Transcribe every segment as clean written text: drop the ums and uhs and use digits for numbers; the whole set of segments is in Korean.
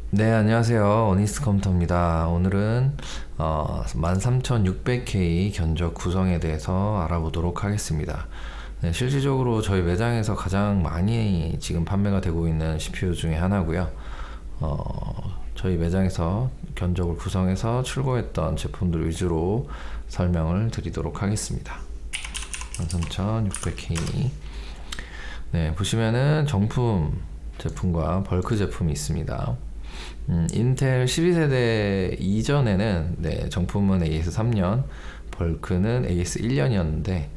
네, 안녕하세요. 어니스트 컴퓨터입니다. 오늘은 13600K 견적 구성에 대해서 알아보도록 하겠습니다. 네, 실질적으로 저희 매장에서 가장 많이 지금 판매가 되고 있는 CPU 중에 하나고요. 저희 매장에서 견적을 구성해서 출고했던 제품들 위주로 설명을 드리도록 하겠습니다. 13600K. 네, 보시면은 정품 제품과 벌크 제품이 있습니다. 인텔 12세대 이전에는 정품은 AS 3년, 벌크는 AS 1년이었는데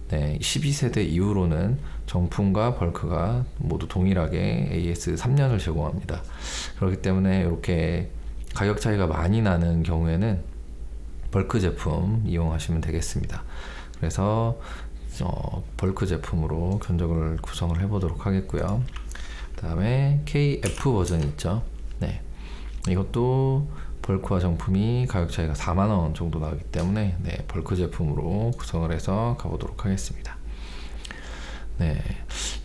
12세대 이후로는 정품과 벌크가 모두 동일하게 AS 3년을 제공합니다. 그렇기 때문에 이렇게 가격 차이가 많이 나는 경우에는 벌크 제품 이용하시면 되겠습니다. 그래서 벌크 제품으로 견적을 구성을 해보도록 하겠고요. 그 다음에 KF 버전 있죠. 네. 이것도 벌크와 정품이 가격 차이가 4만원 정도 나기 때문에 벌크 제품으로 구성을 해서 가보도록 하겠습니다. 네,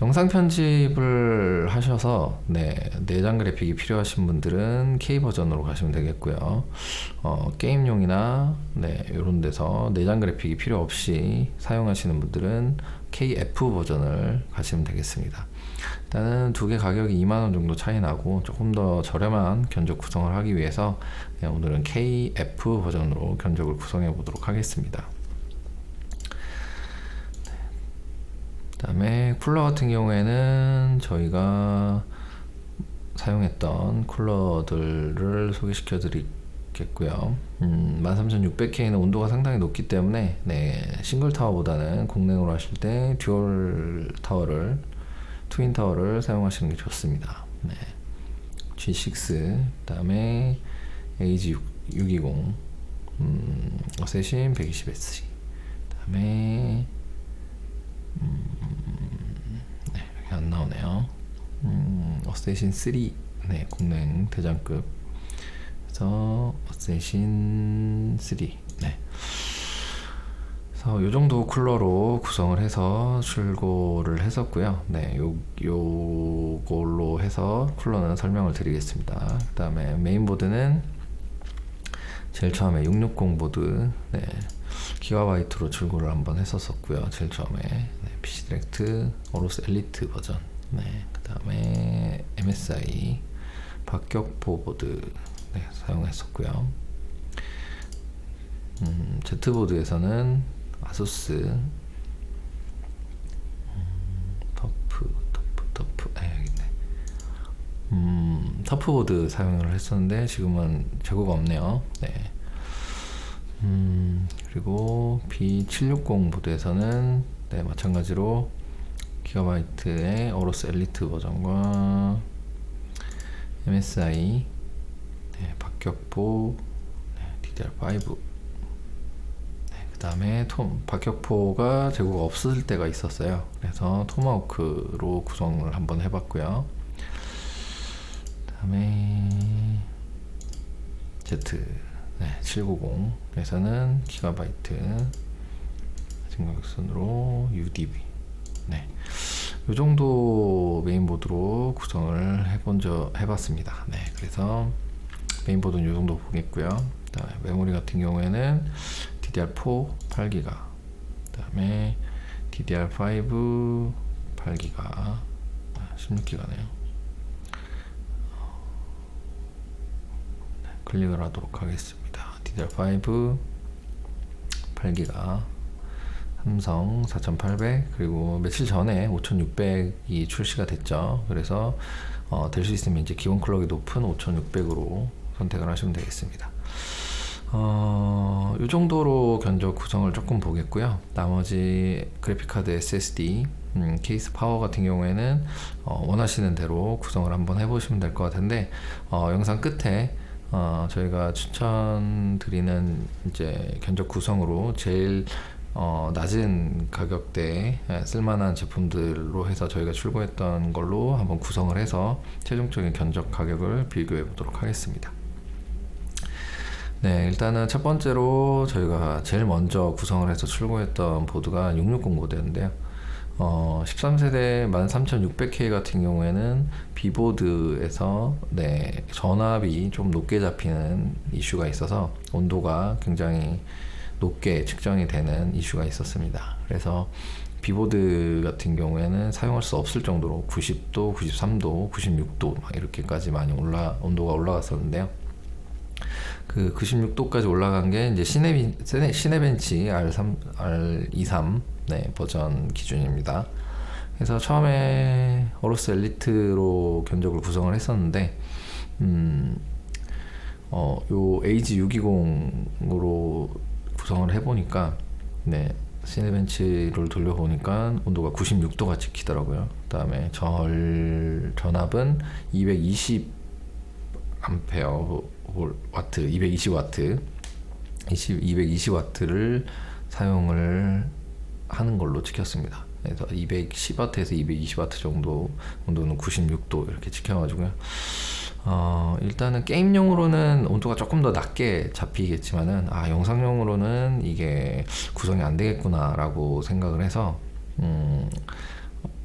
영상 편집을 하셔서 내장 그래픽이 필요하신 분들은 K 버전으로 가시면 되겠고요. 게임용이나 이런 데서 내장 그래픽이 필요 없이 사용하시는 분들은 KF 버전을 가시면 되겠습니다. 일단은 두 개 가격이 2만원 정도 차이 나고 조금 더 저렴한 견적 구성을 하기 위해서 오늘은 KF 버전으로 견적을 구성해 보도록 하겠습니다. 그 다음에 쿨러 같은 경우에는 저희가 사용했던 쿨러들을 소개시켜 드리겠고요. 13600K는 온도가 상당히 높기 때문에 싱글 타워보다는 공랭으로 하실 때 듀얼 타워를 트윈 타워를 사용하시는 게 좋습니다. G6, 그 다음에 AG620, 어세신 120SC, 그 다음에 여기 안 나오네요. 어세신 3, 공랭 대장급. 그래서 어세신 3, 그래서 이 정도 쿨러로 구성을 해서 출고를 했었고요. 요걸로 해서 쿨러는 설명을 드리겠습니다. 그 다음에 메인보드는 제일 처음에 660 보드, 기가바이트로 출고를 한번 했었었고요. 제일 처음에 PC 디렉트 오로스 엘리트 버전, 그 다음에 MSI 박격포 보드 사용했었고요. Z보드에서는 아수스 터프보드 사용을 했었는데 지금은 재고가 없네요. 그리고 B760 보드에서는 마찬가지로 기가바이트의 오로스 엘리트 버전과 MSI 박격포 DDR5, 그 다음에 박격포가 재고가 없을 때가 있었어요. 그래서 토마호크로 구성을 한번 해봤고요. 그 다음에 Z 790에서는 기가바이트 진각선으로 UDB, 이 정도 메인보드로 구성을 해봤습니다. 그래서 메인보드는 이 정도 보겠고요. 그 다음에 메모리 같은 경우에는 DDR4 8GB, 그 다음에 DDR5 8GB, 16GB네요. 클릭을 하도록 하겠습니다. DDR5 8GB, 삼성 4800, 그리고 며칠 전에 5600이 출시가 됐죠. 그래서 될 수 있으면 이제 기본 클럭이 높은 5600으로 선택을 하시면 되겠습니다. 이 정도로 견적 구성을 조금 보겠고요. 나머지 그래픽카드 SSD, 케이스 파워 같은 경우에는 원하시는 대로 구성을 한번 해보시면 될 것 같은데, 영상 끝에 저희가 추천드리는 이제 견적 구성으로 제일 낮은 가격대에 쓸만한 제품들로 해서 저희가 출고했던 걸로 한번 구성을 해서 최종적인 견적 가격을 비교해 보도록 하겠습니다. 일단은 첫 번째로 저희가 제일 먼저 구성을 해서 출고했던 보드가 660 보드였는데요. 13세대 13600K 같은 경우에는 비보드에서 네, 전압이 좀 높게 잡히는 이슈가 있어서 온도가 굉장히 높게 측정이 되는 이슈가 있었습니다. 그래서 비보드 같은 경우에는 사용할 수 없을 정도로 90도, 93도, 96도 이렇게까지 많이 온도가 올라갔었는데요. 그 96도까지 올라간 게 이제 시네벤치 R23 네, 버전 기준입니다. 그래서 처음에 어로스 엘리트로 견적을 구성을 했었는데 요 AG620으로 구성을 해보니까 네, 시네벤치를 돌려보니까 온도가 96도가 찍히더라고요. 그 다음에 전압은 220 암페어 와트, 220와트, 220와트를 사용을 하는 걸로 찍혔습니다. 그래서 210와트에서 220와트 정도 온도는 96도 이렇게 찍혀가지고요. 일단은 게임용으로는 온도가 조금 더 낮게 잡히겠지만은 영상용으로는 이게 구성이 안 되겠구나라고 생각을 해서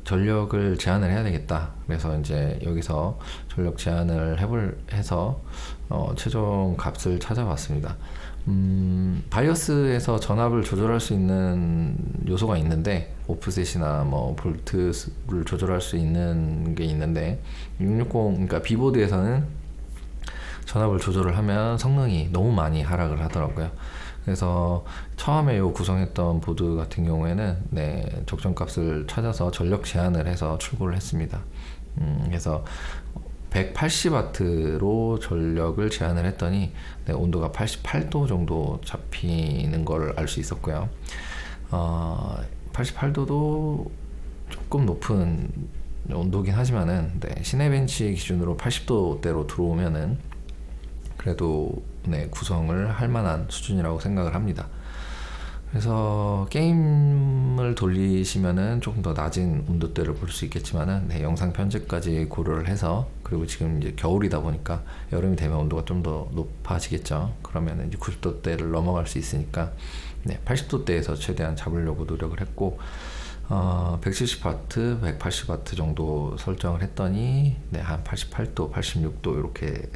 전력을 제한을 해야 되겠다. 그래서 이제 여기서 전력 제한을 해서 최종 값을 찾아봤습니다. 바이오스에서 전압을 조절할 수 있는 요소가 있는데 오프셋이나 뭐 볼트를 조절할 수 있는 게 있는데 660 그러니까 비보드에서는 전압을 조절을 하면 성능이 너무 많이 하락을 하더라고요. 그래서 처음에 요 구성했던 보드 같은 경우에는 네, 적정값을 찾아서 전력 제한을 해서 출고를 했습니다. 그래서 180W로 전력을 제한을 했더니 네, 온도가 88도 정도 잡히는 걸 알 수 있었고요. 88도도 조금 높은 온도긴 하지만은 네, 시네벤치 기준으로 80도대로 들어오면은 그래도 네, 구성을 할 만한 수준이라고 생각을 합니다. 그래서 게임을 돌리시면은 조금 더 낮은 온도대를 볼 수 있겠지만은 네, 영상 편집까지 고려를 해서 그리고 지금 이제 겨울이다 보니까 여름이 되면 온도가 좀 더 높아지겠죠. 그러면은 이제 90도대를 넘어갈 수 있으니까 네, 80도대에서 최대한 잡으려고 노력을 했고 170W, 180W 정도 설정을 했더니 네, 한 88도, 86도 이렇게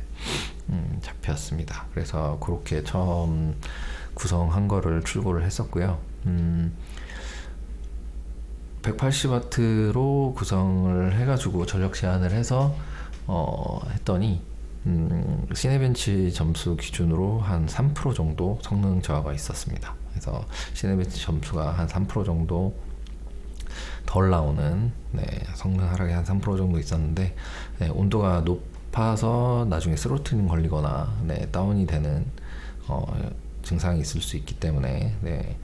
잡혔습니다. 그래서 그렇게 처음 구성한 거를 출고를 했었고요. 180W로 구성을 해가지고 전력 제한을 해서 했더니 시네벤치 점수 기준으로 한 3% 정도 성능 저하가 있었습니다. 그래서 시네벤치 점수가 한 3% 정도 덜 나오는 네, 성능 하락이 한 3% 정도 있었는데 네, 온도가 높아서 나중에 스로틀링 걸리거나 네, 다운이 되는 증상이 있을 수 있기 때문에 네,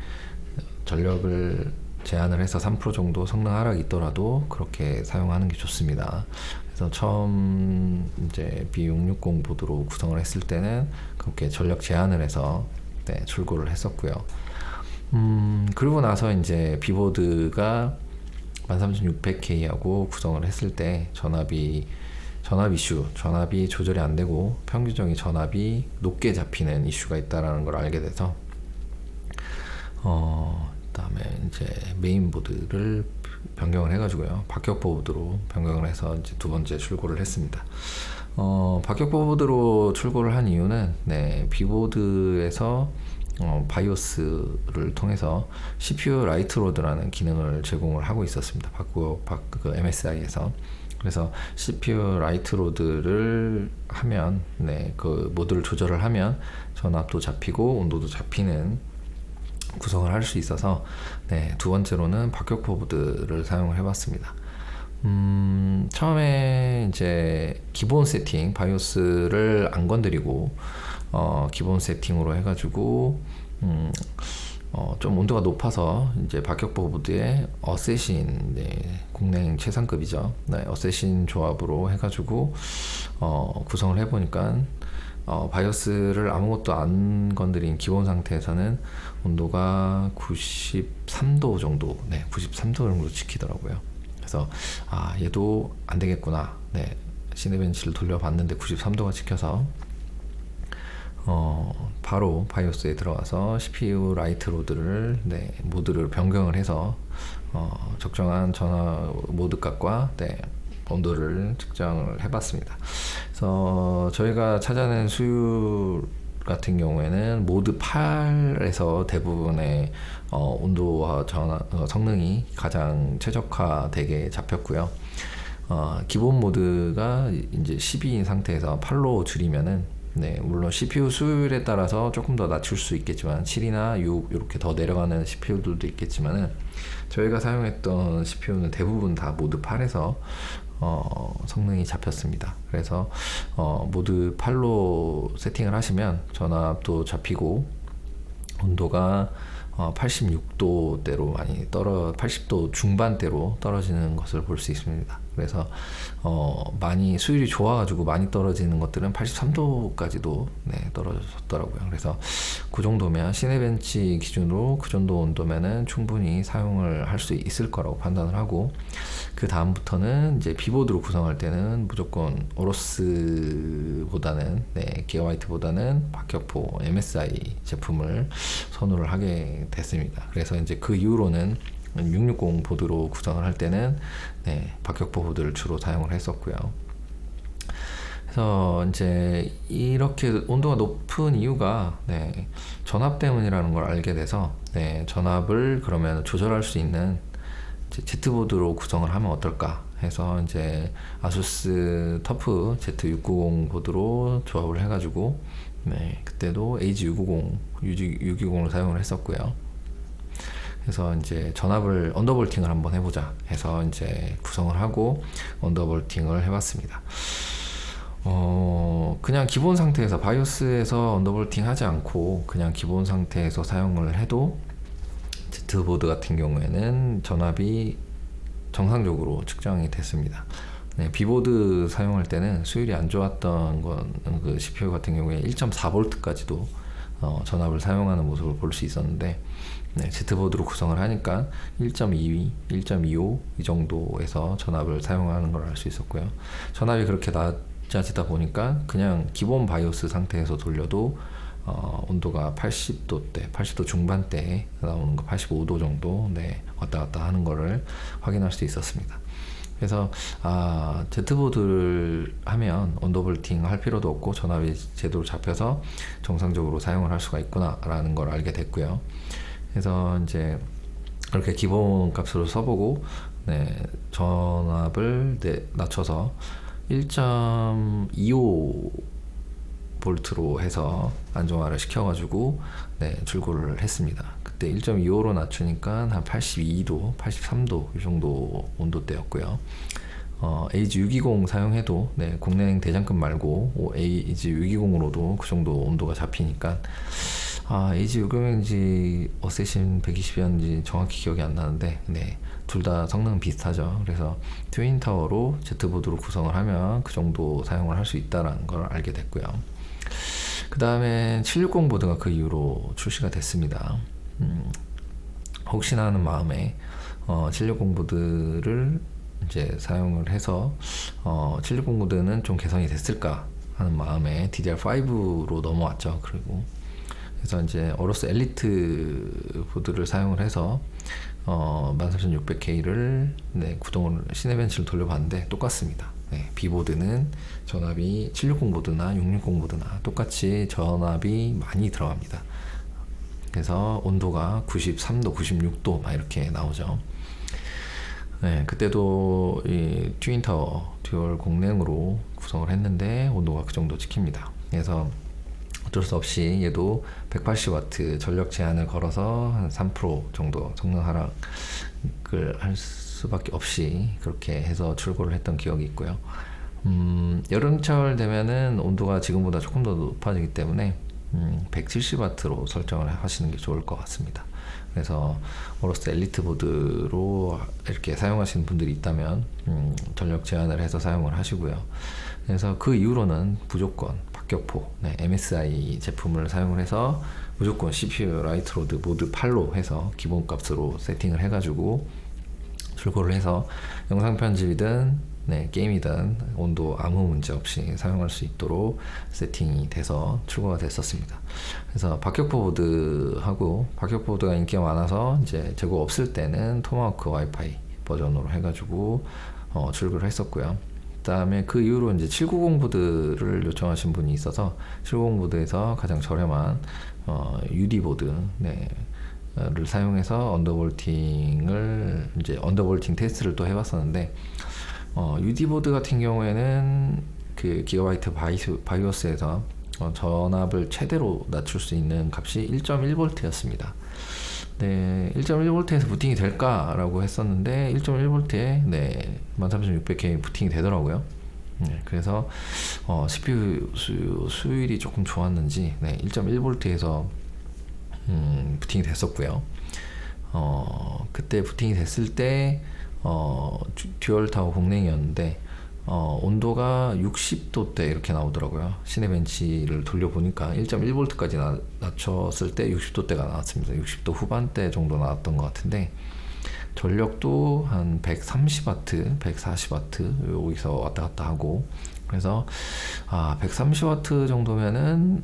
전력을 제한을 해서 3% 정도 성능 하락이 있더라도 그렇게 사용하는 게 좋습니다. 그래서 처음 이제 B660 보드로 구성을 했을 때는 그렇게 전력 제한을 해서 네, 출고를 했었고요. 그리고 나서 이제 비보드가 13600K하고 구성을 했을 때 전압 이슈, 전압이 조절이 안 되고 평균적인 전압이 높게 잡히는 이슈가 있다라는 걸 알게 돼서 그다음에 이제 메인보드를 변경을 해가지고요, 박격보드로 변경을 해서 이제 두 번째 출고를 했습니다. 박격보드로 출고를 한 이유는 네, 비보드에서 바이오스를 통해서 CPU 라이트로드라는 기능을 제공을 하고 있었습니다. 그 MSI에서. 그래서 CPU 라이트로드를 하면 네, 그 모드를 조절을 하면 전압도 잡히고 온도도 잡히는 구성을 할 수 있어서 네, 두 번째로는 박격포 보드를 사용을 해봤습니다. 처음에 이제 기본 세팅 바이오스를 안 건드리고 기본 세팅으로 해가지고 좀 온도가 높아서 이제 박격포 보드에 어세신 네, 국내 최상급이죠. 네, 어세신 조합으로 해가지고 구성을 해보니까 바이오스를 아무것도 안 건드린 기본 상태에서는 온도가 93도 정도, 네, 93도 정도 지키더라고요. 그래서 얘도 안 되겠구나. 네, 시네벤치를 돌려봤는데 93도가 지켜서 바로 바이오스에 들어가서 CPU 라이트 로드를 네, 모드를 변경을 해서 적정한 전화 모드 값과 온도를 측정을 해봤습니다. 그래서 저희가 찾아낸 수율 같은 경우에는 모드 8에서 대부분의 온도와 성능이 가장 최적화되게 잡혔고요. 기본 모드가 이제 12인 상태에서 8로 줄이면은 물론 CPU 수율에 따라서 조금 더 낮출 수 있겠지만 7이나 6 이렇게 더 내려가는 CPU들도 있겠지만은 저희가 사용했던 CPU는 대부분 다 모드 8에서 성능이 잡혔습니다. 그래서 모드 8로 세팅을 하시면 전압도 잡히고 온도가 86도대로 80도 중반대로 떨어지는 것을 볼 수 있습니다. 그래서 많이 수율이 좋아가지고 많이 떨어지는 것들은 83도까지도 떨어졌더라고요. 그래서 그 정도면 시네벤치 기준으로 그 정도 온도면은 충분히 사용을 할 수 있을 거라고 판단을 하고, 그 다음부터는 이제 비보드로 구성할 때는 무조건 오로스보다는 기가화이트보다는 박격포 MSI 제품을 선호를 하게 됐습니다. 그래서 이제 그 이후로는 660 보드로 구성을 할 때는 박격포 보드를 주로 사용을 했었고요. 그래서 이제 이렇게 온도가 높은 이유가 전압 때문이라는 걸 알게 돼서 전압을 그러면 조절할 수 있는 Z보드로 구성을 하면 어떨까 해서 이제 아수스 터프 Z690 보드로 조합을 해가지고 그때도 AG620을 사용을 했었고요. 그래서 이제 전압을 언더볼팅을 한번 해보자 해서 이제 구성을 하고 언더볼팅을 해봤습니다. 그냥 기본 상태에서 바이오스에서 언더볼팅 하지 않고 그냥 기본 상태에서 사용을 해도 Z보드 같은 경우에는 전압이 정상적으로 측정이 됐습니다. B보드 사용할 때는 수율이 안 좋았던 그 CPU 같은 경우에 1.4V까지도 전압을 사용하는 모습을 볼 수 있었는데 Z보드로 구성을 하니까 1.22, 1.25 이 정도에서 전압을 사용하는 걸 알 수 있었고요. 전압이 그렇게 낮아지다 보니까 그냥 기본 바이오스 상태에서 돌려도 온도가 80도대, 80도 중반대에 나오는 거, 85도 정도 왔다 갔다 하는 거를 확인할 수 있었습니다. 그래서 Z보드를 하면 언더볼팅 할 필요도 없고 전압이 제대로 잡혀서 정상적으로 사용을 할 수가 있구나 라는 걸 알게 됐고요. 그래서 이제 그렇게 기본 값으로 써보고 전압을 낮춰서 1.25 볼트로 해서 안정화를 시켜가지고 출고를 했습니다. 그때 1.25로 낮추니까 한 82도, 83도 이 정도 온도대였고요. AG620 사용해도 국내행 대장급 말고 AG620으로도 그 정도 온도가 잡히니까 AG620인지 어세신 120이었는지 정확히 기억이 안 나는데 둘 다 성능은 비슷하죠. 그래서 트윈타워로 Z보드로 구성을 하면 그 정도 사용을 할 수 있다는 걸 알게 됐고요. 그 다음에 760 보드가 그 이후로 출시가 됐습니다. 혹시나 하는 마음에 760 보드를 이제 사용을 해서 760 보드는 좀 개선이 됐을까 하는 마음에 DDR5로 넘어왔죠. 그래서 이제 어로스 엘리트 보드를 사용을 해서 13600K를 구동을 시네벤치를 돌려봤는데 똑같습니다. B보드는 전압이 760 보드나 660 보드나 똑같이 전압이 많이 들어갑니다. 그래서 온도가 93도, 96도 막 이렇게 나오죠. 그때도 이 트윈타워 듀얼 공랭으로 구성을 했는데 온도가 그 정도 지킵니다. 그래서 어쩔 수 없이 얘도 180W 전력 제한을 걸어서 한 3% 정도 성능 하락을 할 수밖에 없이 그렇게 해서 출고를 했던 기억이 있고요. 여름철 되면은 온도가 지금보다 조금 더 높아지기 때문에 170W로 설정을 하시는 게 좋을 것 같습니다. 그래서 오로스 엘리트 보드로 이렇게 사용하시는 분들이 있다면 전력 제한을 해서 사용을 하시고요. 그래서 그 이후로는 무조건 박격포 MSI 제품을 사용을 해서 무조건 CPU 라이트로드 모드 8로 해서 기본 값으로 세팅을 해가지고 출고를 해서 영상 편집이든 네, 게임이든 온도 아무 문제 없이 사용할 수 있도록 세팅이 돼서 출고가 됐었습니다. 그래서 박격포 보드하고, 박격포 보드가 인기가 많아서 이제 재고 없을 때는 토마호크 와이파이 버전으로 해가지고 출고를 했었고요. 그다음에 그 이후로 이제 790 보드를 요청하신 분이 있어서 790 보드에서 가장 저렴한 UD 보드, 네, 를 사용해서 언더볼팅을 이제 언더볼팅 테스트를 또 해봤었는데, UD 보드 같은 경우에는 그 기가바이트 바이오스에서 전압을 최대로 낮출 수 있는 값이 1.1V였습니다. 네, 1.1V에서 부팅이 될까라고 했었는데 1.1V에 네, 13600K 부팅이 되더라고요. 네, 그래서 CPU 수율이 조금 좋았는지 네, 1.1V에서 부팅이 됐었고요. 그때 부팅이 됐을 때 듀얼 타워 공랭이었는데 온도가 60도대 이렇게 나오더라고요. 시네벤치를 돌려보니까 1.1V까지 낮췄을 때 60도대가 나왔습니다. 60도 후반대 정도 나왔던 것 같은데, 전력도 한 130W, 140W 여기서 왔다 갔다 하고, 그래서 130W 정도면은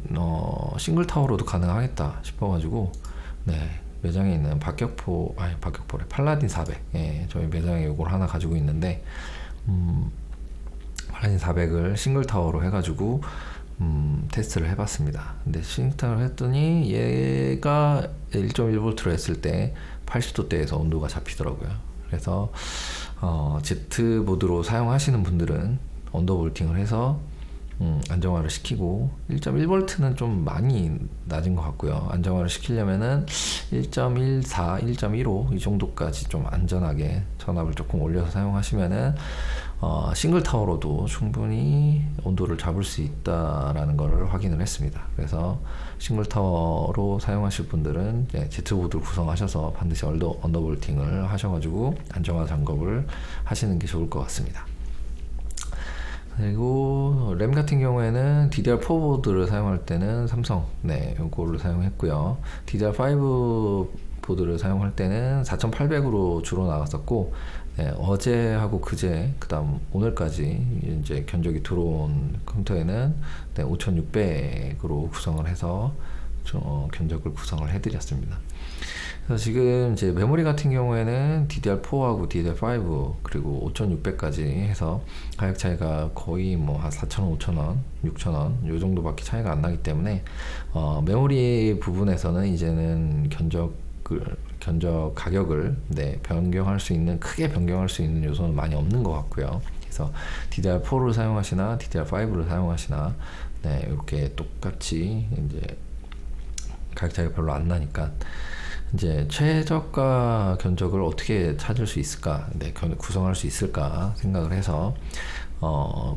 싱글 타워로도 가능하겠다 싶어가지고 네, 매장에 있는 박격포래 팔라딘 400, 예, 저희 매장에 이걸 하나 가지고 있는데 팔라딘 400을 싱글 타워로 해가지고 테스트를 해봤습니다. 근데 싱글 타워를 했더니 얘가 1.1V로 했을 때 80도대에서 온도가 잡히더라고요. 그래서 Z 모드로 사용하시는 분들은 언더볼팅을 해서 안정화를 시키고, 1.1V는 좀 많이 낮은 것 같고요. 안정화를 시키려면은 1.14, 1.15 이 정도까지 좀 안전하게 전압을 조금 올려서 사용하시면은 싱글 타워로도 충분히 온도를 잡을 수 있다라는 것을 확인을 했습니다. 그래서 싱글 타워로 사용하실 분들은 Z보드를 구성하셔서 반드시 언더볼팅을 하셔가지고 안정화 작업을 하시는 게 좋을 것 같습니다. 그리고 램 같은 경우에는 DDR4 보드를 사용할 때는 삼성, 네, 요거를 사용했고요. DDR5 보드를 사용할 때는 4800으로 주로 나갔었고, 네, 어제하고 그제, 그다음 오늘까지 이제 견적이 들어온 컴퓨터에는 네, 5600으로 구성을 해서 견적을 구성을 해드렸습니다. 그래서 지금 이제 메모리 같은 경우에는 DDR4하고 DDR5 그리고 5600까지 해서 가격 차이가 거의 뭐 한 4,000원, 5,000원, 6,000원 요 정도밖에 차이가 안 나기 때문에 메모리 부분에서는 이제는 견적 가격을 네, 변경할 수 있는, 크게 변경할 수 있는 요소는 많이 없는 것 같고요. 그래서 DDR4를 사용하시나 DDR5를 사용하시나 네, 이렇게 똑같이 이제 가격 차이가 별로 안 나니까 이제 최저가 견적을 어떻게 찾을 수 있을까, 네, 구성할 수 있을까 생각을 해서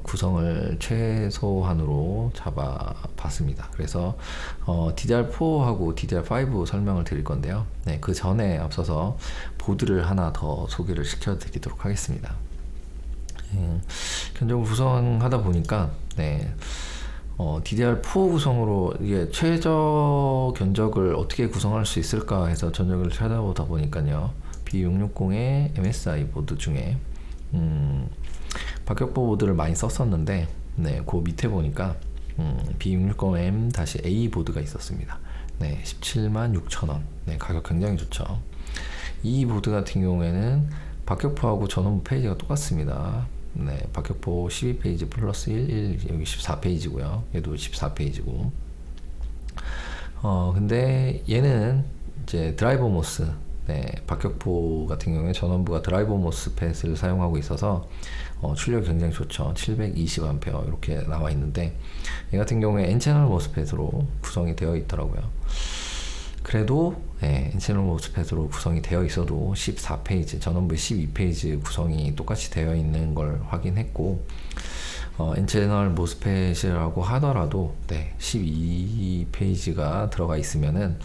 구성을 최소한으로 잡아봤습니다. 그래서 DDR4하고 DDR5 설명을 드릴 건데요. 네, 그 전에 앞서서 보드를 하나 더 소개를 시켜드리도록 하겠습니다. 견적을 구성하다 보니까 네, DDR4 구성으로 이게 최저 견적을 어떻게 구성할 수 있을까 해서 전적을 찾아보다 보니까요, B660의 MSI 보드 중에 박격포 보드를 많이 썼었는데 네, 그 밑에 보니까 B660M-A 보드가 있었습니다. 네, 176,000원. 네, 가격 굉장히 좋죠. 이 보드 같은 경우에는 박격포하고 전원부 페이지가 똑같습니다. 네, 박격포 12페이지 플러스 1, 여기 14페이지고요. 얘도 14페이지고. 근데 얘는 이제 드라이버 모스, 네, 박격포 같은 경우에 전원부가 드라이버 모스펫을 사용하고 있어서 출력이 굉장히 좋죠. 720A 이렇게 나와 있는데, 얘 같은 경우에 N채널 모스펫으로 구성이 되어 있더라고요. 그래도 네, N채널 모스펫으로 구성이 되어 있어도 14페이지, 전원부의 12페이지 구성이 똑같이 되어 있는 걸 확인했고, N채널 모스펫이라고 하더라도 네, 12페이지가 들어가 있으면은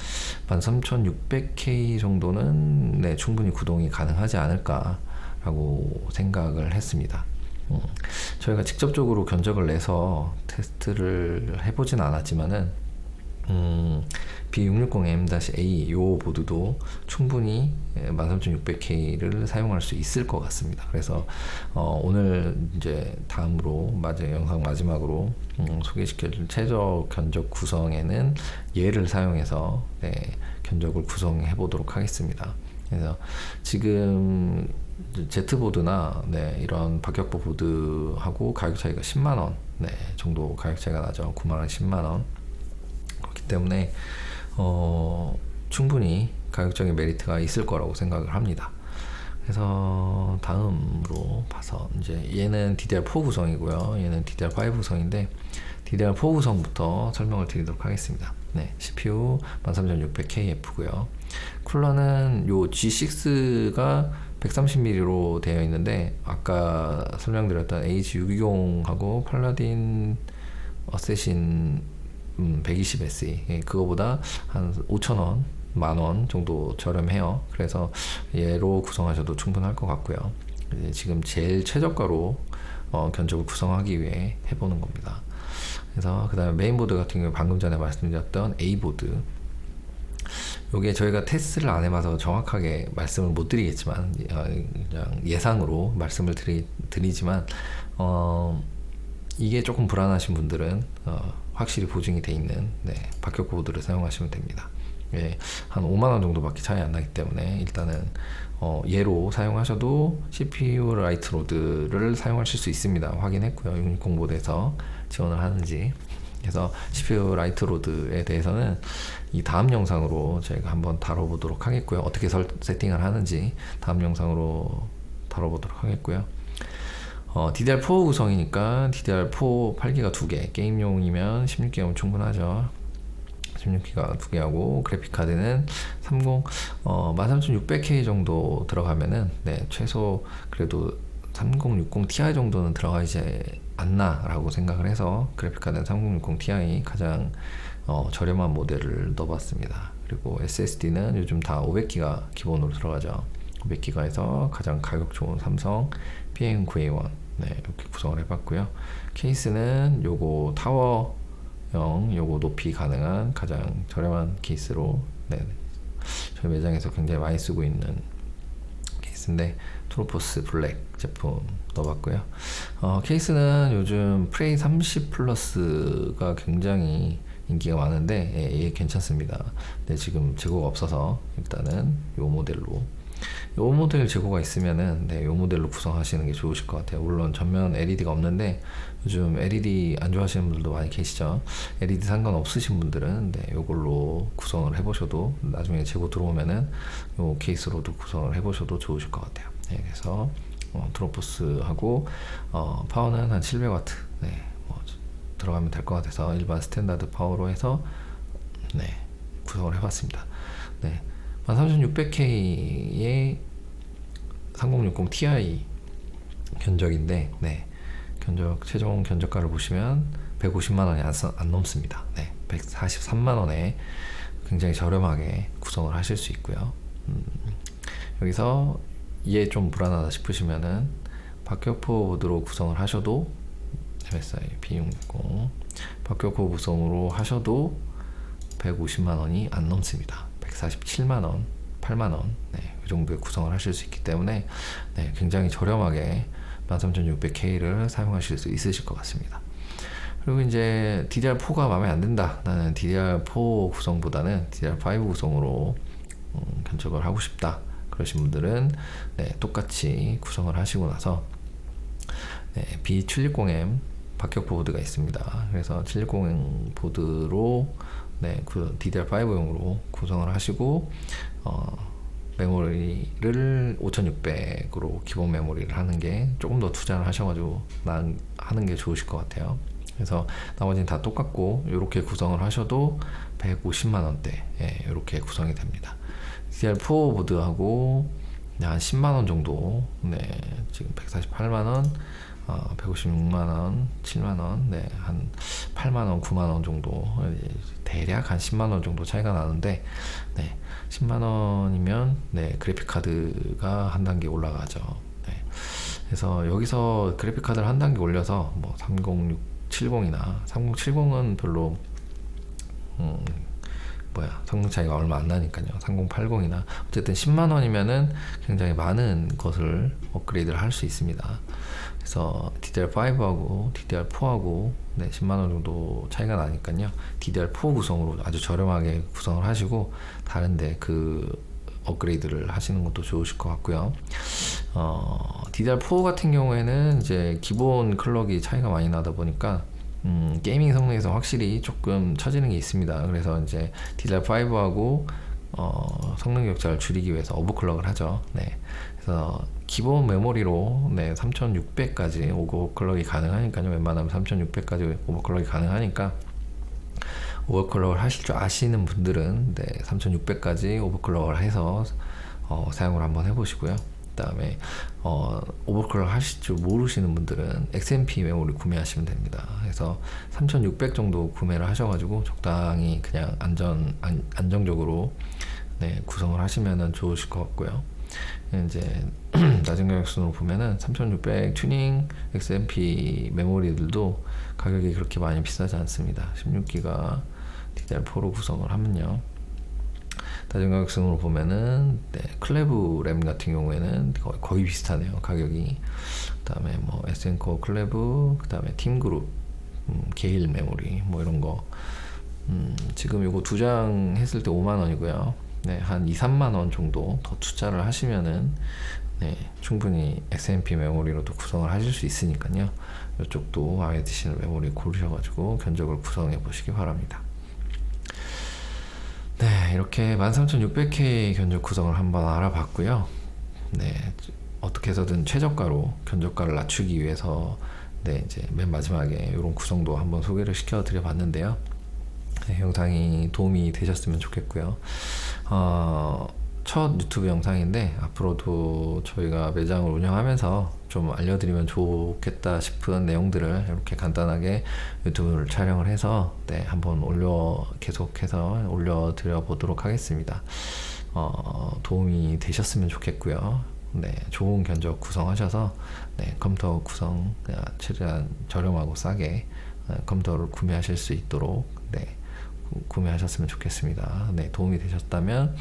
13600K 정도는 네, 충분히 구동이 가능하지 않을까 라고 생각을 했습니다. 저희가 직접적으로 견적을 내서 테스트를 해보진 않았지만은 B660M-A 요 보드도 충분히 13600K를 사용할 수 있을 것 같습니다. 그래서 오늘 이제 다음으로 영상 마지막으로 소개시켜줄 최저 견적 구성에는 얘를 사용해서 견적을 구성해 보도록 하겠습니다. 그래서 지금 Z보드나 이런 박격포 보드하고 가격 차이가 10만원 정도 가격 차이가 나죠. 9만원, 10만원. 그렇기 때문에 충분히 가격적인 메리트가 있을 거라고 생각을 합니다. 그래서 다음으로 봐서 이제 얘는 DDR4 구성이고요. 얘는 DDR5 구성인데 DDR4 구성부터 설명을 드리도록 하겠습니다. CPU 13600KF고요. 쿨러는 요 G6가 130mm로 되어 있는데 아까 설명드렸던 H620하고 팔라딘 어세신 120SE 그거보다 한 5,000원, 만원 정도 저렴해요. 그래서 얘로 구성하셔도 충분할 것 같고요. 지금 제일 최저가로 견적을 구성하기 위해 해보는 겁니다. 그래서 그 다음에 메인보드 같은 경우에 방금 전에 말씀드렸던 A보드, 요게 저희가 테스트를 안 해봐서 정확하게 말씀을 못 드리겠지만 그냥 예상으로 말씀을 드리지만 이게 조금 불안하신 분들은 확실히 보증이 돼 있는 박격포 보드를 사용하시면 됩니다. 한 5만원 정도밖에 차이 안 나기 때문에 일단은 얘로 사용하셔도 CPU 라이트 로드를 사용하실 수 있습니다. 확인했고요. 유니콘보드에서 지원을 하는지. 그래서 CPU 라이트 로드에 대해서는 이 다음 영상으로 저희가 한번 다뤄보도록 하겠고요. 어떻게 세팅을 하는지 다음 영상으로 다뤄보도록 하겠고요. DDR4 구성이니까 DDR4 8기가 2개, 게임용이면 16기가면 충분하죠. 16기가 2개하고 그래픽카드는 13600K 정도 들어가면은 최소 그래도 3060 Ti 정도는 들어가지 않나 라고 생각을 해서 그래픽카드는 3060 Ti 가장 저렴한 모델을 넣어봤습니다. 그리고 SSD는 요즘 다 500기가 기본으로 들어가죠. 500기가에서 가장 가격 좋은 삼성 PM9A1 이렇게 구성을 해봤고요. 케이스는 요거 타워형 요거 높이 가능한 가장 저렴한 케이스로 저희 매장에서 굉장히 많이 쓰고 있는 케이스인데 트로포스 블랙 제품 넣어봤고요. 케이스는 요즘 프레이 30 플러스가 굉장히 인기가 많은데 얘 괜찮습니다. 지금 재고가 없어서 일단은 요 모델로 요 모델 재고가 있으면은 요 모델로 구성하시는 게 좋으실 것 같아요. 물론 전면 LED가 없는데 요즘 LED 안 좋아하시는 분들도 많이 계시죠. LED 상관없으신 분들은 요걸로 구성을 해보셔도 나중에 재고 들어오면은 요 케이스로도 구성을 해보셔도 좋으실 것 같아요. 그래서 트로포스하고 파워는 한 700W 들어가면 될 것 같아서 일반 스탠다드 파워로 해서 구성을 해봤습니다. 13600K의 3060 Ti 견적인데 최종 견적가를 보시면 150만원이 안 넘습니다. 143만원에 굉장히 저렴하게 구성을 하실 수 있고요. 여기서 얘 좀 불안하다 싶으시면은 박격포 보드로 구성을 하셔도 MSI B660 박격포 구성으로 하셔도 150만원이 안 넘습니다. 147만원, 8만원 이 정도의 구성을 하실 수 있기 때문에 굉장히 저렴하게 13600K를 사용하실 수 있으실 것 같습니다. 그리고 이제 DDR4가 마음에 안 든다, 나는 DDR4 구성보다는 DDR5 구성으로 견적을 하고 싶다 그러신 분들은 똑같이 구성을 하시고 나서 B760M 박격포 보드가 있습니다. 그래서 760 보드로 그 DDR5용으로 구성을 하시고 메모리를 5600으로 기본 메모리를 하는 게 조금 더 투자를 하셔가지고 하는 게 좋으실 것 같아요. 그래서 나머지는 다 똑같고 이렇게 구성을 하셔도 150만원대 이렇게 구성이 됩니다. DDR4 보드하고 한 10만원 정도 지금 148만원 156만원, 7만원, 한 8만원, 9만원 정도, 대략 한 10만원 정도 차이가 나는데, 10만원이면, 그래픽카드가 한 단계 올라가죠. 그래서 여기서 그래픽카드를 한 단계 올려서, 3070이나, 3070은 별로, 성능 차이가 얼마 안 나니까요. 3080이나 어쨌든 10만 원이면은 굉장히 많은 것을 업그레이드를 할 수 있습니다. 그래서 DDR5하고 DDR4하고 10만 원 정도 차이가 나니까요. DDR4 구성으로 아주 저렴하게 구성을 하시고 다른데 업그레이드를 하시는 것도 좋으실 것 같고요. DDR4 같은 경우에는 이제 기본 클럭이 차이가 많이 나다 보니까 게이밍 성능에서 확실히 조금 처지는 게 있습니다. 그래서 이제 DDR5하고 성능 격차를 줄이기 위해서 오버클럭을 하죠. 그래서 기본 메모리로 3600까지 오버클럭이 가능하니까요. 웬만하면 3600까지 오버클럭이 가능하니까 오버클럭을 하실 줄 아시는 분들은 3600까지 오버클럭을 해서 사용을 한번 해보시고요. 그 다음에 오버클럭 하실 줄 모르시는 분들은 XMP 메모리 구매하시면 됩니다. 그래서 3600 정도 구매를 하셔가지고 적당히 그냥 안정적으로 구성을 하시면 좋으실 것 같고요. 이제 낮은 가격순으로 보면은 3600 튜닝 XMP 메모리들도 가격이 그렇게 많이 비싸지 않습니다. 16기가 DDR4로 구성을 하면요. 낮은 가격순으로 보면은 클레브 램 같은 경우에는 거의 비슷하네요. 가격이. 그 다음에 SN코어 클레브, 그 다음에 팀그룹, 게일 메모리 이런 거 지금 요거 2장 했을 때 5만 원이고요. 한 2, 3만 원 정도 더 투자를 하시면은 충분히 XMP 메모리로도 구성을 하실 수 있으니까요. 이쪽도 마음에 드시는 메모리 고르셔가지고 견적을 구성해 보시기 바랍니다. 이렇게 13600K 견적 구성을 한번 알아봤고요. 어떻게 해서든 최저가로 견적가를 낮추기 위해서 이제 맨 마지막에 이런 구성도 한번 소개를 시켜 드려 봤는데요. 영상이 도움이 되셨으면 좋겠고요. 첫 유튜브 영상인데 앞으로도 저희가 매장을 운영하면서 좀 알려드리면 좋겠다 싶은 내용들을 이렇게 간단하게 유튜브를 촬영을 해서 한번 계속해서 올려드려 보도록 하겠습니다. 도움이 되셨으면 좋겠고요. 좋은 견적 구성하셔서 컴퓨터 구성 최대한 저렴하고 싸게 컴퓨터를 구매하실 수 있도록 구매하셨으면 좋겠습니다. 도움이 되셨다면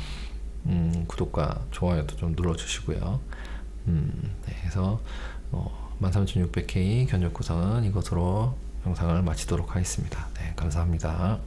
구독과 좋아요도 좀 눌러주시고요. 그래서 13600K 견적 구성은 이것으로 영상을 마치도록 하겠습니다. 감사합니다.